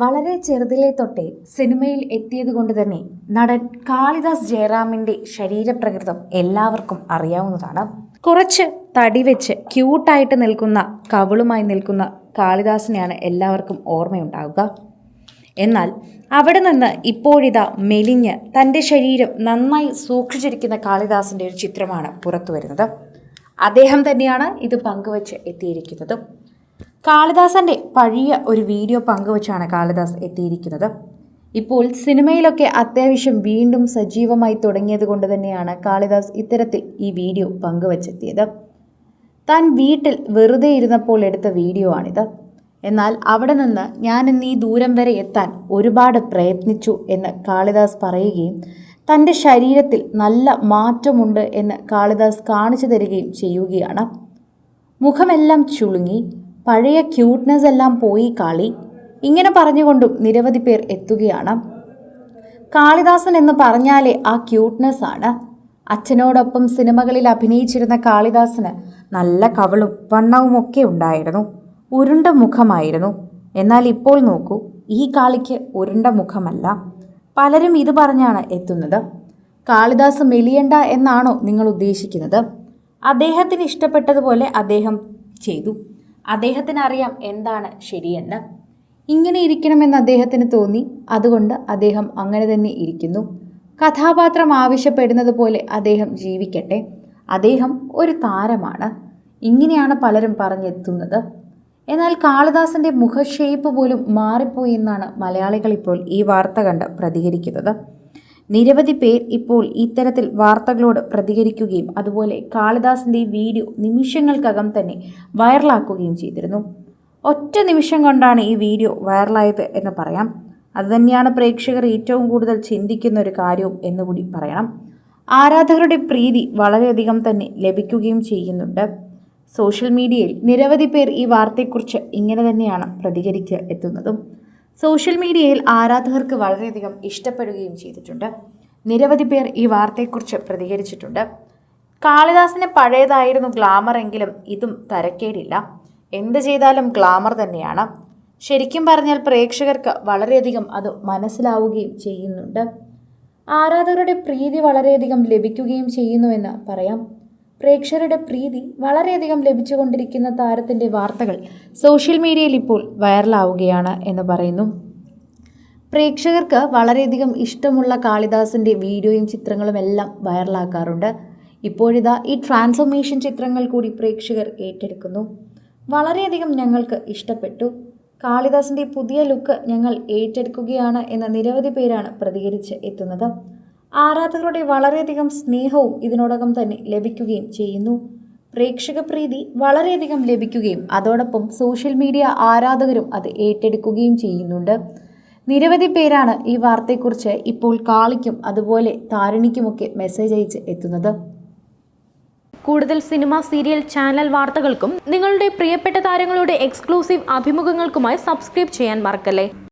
വളരെ ചെറുതിലെ തൊട്ടേ സിനിമയിൽ എത്തിയതുകൊണ്ട് തന്നെ നടൻ കാളിദാസ് ജയറാമിൻ്റെ ശരീരപ്രകൃതം എല്ലാവർക്കും അറിയാവുന്നതാണ്. കുറച്ച് തടി വെച്ച് ക്യൂട്ടായിട്ട് നിൽക്കുന്ന കവിളുമായി നിൽക്കുന്ന കാളിദാസിനെയാണ് എല്ലാവർക്കും ഓർമ്മയുണ്ടാവുക. എന്നാൽ അവിടെ നിന്ന് ഇപ്പോഴിതാ മെലിഞ്ഞ് തൻ്റെ ശരീരം നന്നായി സൂക്ഷിച്ചിരിക്കുന്ന കാളിദാസിൻ്റെ ഒരു ചിത്രമാണ് പുറത്തു വരുന്നത്. അദ്ദേഹം തന്നെയാണ് ഇത് പങ്കുവച്ച് എത്തിയിരിക്കുന്നത്. കാളിദാസൻ്റെ പഴയ ഒരു വീഡിയോ പങ്കുവച്ചാണ് കാളിദാസ് എത്തിയിരിക്കുന്നത്. ഇപ്പോൾ സിനിമയിലൊക്കെ അത്യാവശ്യം വീണ്ടും സജീവമായി തുടങ്ങിയത് കൊണ്ട് തന്നെയാണ് കാളിദാസ് ഇത്തരത്തിൽ ഈ വീഡിയോ പങ്കുവച്ചെത്തിയത്. താൻ വീട്ടിൽ വെറുതെ ഇരുന്നപ്പോൾ എടുത്ത വീഡിയോ ആണിത്. എന്നാൽ അവിടെ നിന്ന് ഞാൻ ഇന്ന് ഈ ദൂരം വരെ എത്താൻ ഒരുപാട് പ്രയത്നിച്ചു എന്ന് കാളിദാസ് പറയുകയും തൻ്റെ ശരീരത്തിൽ നല്ല മാറ്റമുണ്ട് എന്ന് കാളിദാസ് കാണിച്ചു തരികയും ചെയ്യുകയാണ്. മുഖമെല്ലാം ചുളുങ്ങി, പഴയ ക്യൂട്ട്നെസ് എല്ലാം പോയി കാളി, ഇങ്ങനെ പറഞ്ഞുകൊണ്ടും നിരവധി പേർ എത്തുകയാണ്. കാളിദാസൻ എന്ന് പറഞ്ഞാലേ ആ ക്യൂട്ട്നെസ് ആണ്. അച്ഛനോടൊപ്പം സിനിമകളിൽ അഭിനയിച്ചിരുന്ന കാളിദാസന് നല്ല കവളും വണ്ണവും ഒക്കെ ഉണ്ടായിരുന്നു. ഉരുണ്ട മുഖമായിരുന്നു. എന്നാൽ ഇപ്പോൾ നോക്കൂ, ഈ കാളിക്ക് ഉരുണ്ട മുഖമല്ല. പലരും ഇത് പറഞ്ഞാണ് എത്തുന്നത്. കാളിദാസ് മെലിയണ്ട എന്നാണോ നിങ്ങൾ ഉദ്ദേശിക്കുന്നത്? അദ്ദേഹത്തിന് ഇഷ്ടപ്പെട്ടതുപോലെ അദ്ദേഹം ചെയ്തു. അദ്ദേഹത്തിന് അറിയാം എന്താണ് ശരിയെന്ന്. ഇങ്ങനെ ഇരിക്കണമെന്ന് അദ്ദേഹത്തിന് തോന്നി. അതുകൊണ്ട് അദ്ദേഹം അങ്ങനെ തന്നെ ഇരിക്കുന്നു. കഥാപാത്രം ആവശ്യപ്പെടുന്നത് പോലെ അദ്ദേഹം ജീവിക്കട്ടെ. അദ്ദേഹം ഒരു താരമാണ്. ഇങ്ങനെയാണ് പലരും പറഞ്ഞെത്തുന്നത്. എന്നാൽ കാളിദാസൻ്റെ മുഖ ഷേപ്പ് പോലും മാറിപ്പോയി എന്നാണ് മലയാളികൾ ഇപ്പോൾ ഈ വാർത്ത കണ്ട് പ്രതികരിക്കുന്നത്. നിരവധി പേർ ഇപ്പോൾ ഇത്തരത്തിൽ വാർത്തകളോട് പ്രതികരിക്കുകയും അതുപോലെ കാളിദാസിൻ്റെ ഈ വീഡിയോ നിമിഷങ്ങൾക്കകം തന്നെ വൈറലാക്കുകയും ചെയ്തിരുന്നു. ഒറ്റ നിമിഷം കൊണ്ടാണ് ഈ വീഡിയോ വൈറലായത് എന്ന് പറയാം. അതുതന്നെയാണ് പ്രേക്ഷകർ ഏറ്റവും കൂടുതൽ ചിന്തിക്കുന്ന ഒരു കാര്യവും എന്നുകൂടി പറയണം. ആരാധകരുടെ പ്രീതി വളരെയധികം തന്നെ ലഭിക്കുകയും ചെയ്യുന്നുണ്ട്. സോഷ്യൽ മീഡിയയിൽ നിരവധി പേർ ഈ വാർത്തയെക്കുറിച്ച് ഇങ്ങനെ തന്നെയാണ് പ്രതികരിച്ച് എത്തുന്നതും. സോഷ്യൽ മീഡിയയിൽ ആരാധകർക്ക് വളരെയധികം ഇഷ്ടപ്പെടുകയും ചെയ്തിട്ടുണ്ട്. നിരവധി പേർ ഈ വാർത്തയെക്കുറിച്ച് പ്രതികരിച്ചിട്ടുണ്ട്. കാളിദാസിന് പഴയതായിരുന്നു ഗ്ലാമർ എങ്കിലും ഇതും തരക്കേടില്ല. എന്ത് ചെയ്താലും ഗ്ലാമർ തന്നെയാണ്. ശരിക്കും പറഞ്ഞാൽ പ്രേക്ഷകർക്ക് വളരെയധികം അത് മനസ്സിലാവുകയും ചെയ്യുന്നുണ്ട്. ആരാധകരുടെ പ്രീതി വളരെയധികം ലഭിക്കുകയും ചെയ്യുന്നുവെന്ന് പറയാം. പ്രേക്ഷകരുടെ പ്രീതി വളരെയധികം ലഭിച്ചുകൊണ്ടിരിക്കുന്ന താരത്തിൻ്റെ വാർത്തകൾ സോഷ്യൽ മീഡിയയിൽ ഇപ്പോൾ വൈറലാവുകയാണ് എന്ന് പറയുന്നു. പ്രേക്ഷകർക്ക് വളരെയധികം ഇഷ്ടമുള്ള കാളിദാസിൻ്റെ വീഡിയോയും ചിത്രങ്ങളും എല്ലാം വൈറലാക്കാറുണ്ട്. ഇപ്പോഴിതാ ഈ ട്രാൻസ്ഫോർമേഷൻ ചിത്രങ്ങൾ കൂടി പ്രേക്ഷകർ ഏറ്റെടുക്കുന്നു. വളരെയധികം ഞങ്ങൾക്ക് ഇഷ്ടപ്പെട്ടു. കാളിദാസിൻ്റെ പുതിയ ലുക്ക് ഞങ്ങൾ ഏറ്റെടുക്കുകയാണ് എന്ന നിരവധി പേരാണ് പ്രതികരിച്ച് എത്തുന്നത്. ആരാധകരുടെ വളരെയധികം സ്നേഹവും ഇതിനോടകം തന്നെ ലഭിക്കുകയും ചെയ്യുന്നു. പ്രേക്ഷക പ്രീതി വളരെയധികം ലഭിക്കുകയും അതോടൊപ്പം സോഷ്യൽ മീഡിയ ആരാധകരും അത് ഏറ്റെടുക്കുകയും ചെയ്യുന്നുണ്ട്. നിരവധി പേരാണ് ഈ വാർത്തയെക്കുറിച്ച് ഇപ്പോൾ കാളിക്കും അതുപോലെ താരണിക്കുമൊക്കെ മെസ്സേജ് അയച്ച് എത്തുന്നത്. കൂടുതൽ സിനിമ, സീരിയൽ, ചാനൽ വാർത്തകൾക്കും നിങ്ങളുടെ പ്രിയപ്പെട്ട താരങ്ങളുടെ എക്സ്ക്ലൂസീവ് അഭിമുഖങ്ങൾക്കുമായി സബ്സ്ക്രൈബ് ചെയ്യാൻ മറക്കല്ലേ.